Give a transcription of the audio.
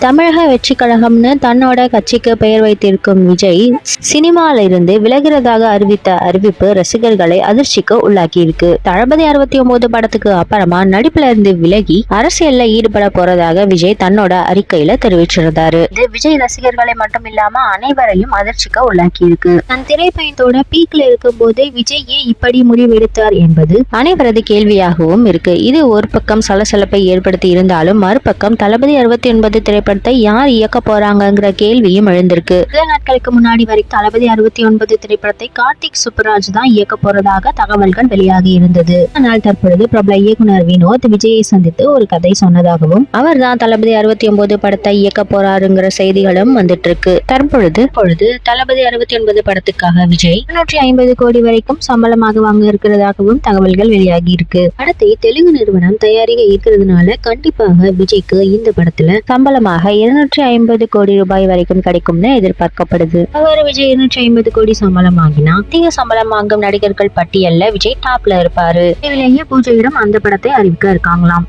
தமிழக வெற்றி கழகம்னு தன்னோட கட்சிக்கு பெயர் வைத்திருக்கும் விஜய் சினிமால இருந்து விலகிறதாக அறிவித்த அறிவிப்பு ரசிகர்களை அதிர்ச்சிக்கு உள்ளாக்கி இருக்கு. தளபதி 69 படத்துக்கு அப்புறமா நடிப்புல இருந்து விலகி அரசியல்ல ஈடுபட போறதாக விஜய் தன்னோட அறிக்கையில தெரிவிச்சிருந்தாரு. இது விஜய் ரசிகர்களை மட்டும் இல்லாம அனைவரையும் அதிர்ச்சிக்கு உள்ளாக்கி இருக்கு. தன் திரைப்பயணத்தோட பீக்ல இருக்கும் போதே விஜய் ஏன் இப்படி முடிவெடுத்தார் என்பது அனைவரது கேள்வியாகவும் இருக்கு. இது ஒரு பக்கம் சலசலப்பை ஏற்படுத்தி இருந்தாலும் மறுபக்கம் தளபதி 69 திரைப்படத்தை யார் இயக்க போறாங்கிற கேள்வியும் எழுந்திருக்கு. சில நாட்களுக்கு முன்னாடி வரைக்கும் தளபதி 69 திரைப்படத்தை கார்த்திக் சுப்புராஜ் தான் இயக்க போறதாக தகவல்கள் வெளியாகி இருந்தது. ஆனால் தற்பொழுது பிரபல இயக்குனர் வினோத் விஜயை சந்தித்து ஒரு கதை சொன்னதாகவும் அவர் தான் தளபதி 69 படத்தை இயக்க போறாருங்கிற செய்திகளும் வந்துட்டு இருக்கு. தற்பொழுது தளபதி 69 படத்துக்காக விஜய் 250 கோடி வரைக்கும் சம்பளமாக வாங்க இருக்கிறதாகவும் தகவல்கள் வெளியாகி இருக்கு. படத்தை தெலுங்கு நிறுவனம் தயாரிக்க இருக்கிறதுனால கண்டிப்பாக விஜய்க்கு இந்த படத்துல சம்பளமாக 250 கோடி ரூபாய் வரைக்கும் கிடைக்கும்னு எதிர்பார்க்கப்படுது. அவர் விஜய் 250 கோடி சம்பளம் வாங்கினா அதிக சம்பளம் வாங்கும் நடிகர்கள் பட்டியல்ல விஜய் டாப்ல இருப்பாரு. இதிலேயே பூஜையிடம் அந்த படத்தை அறிவிக்க இருக்காங்களாம்.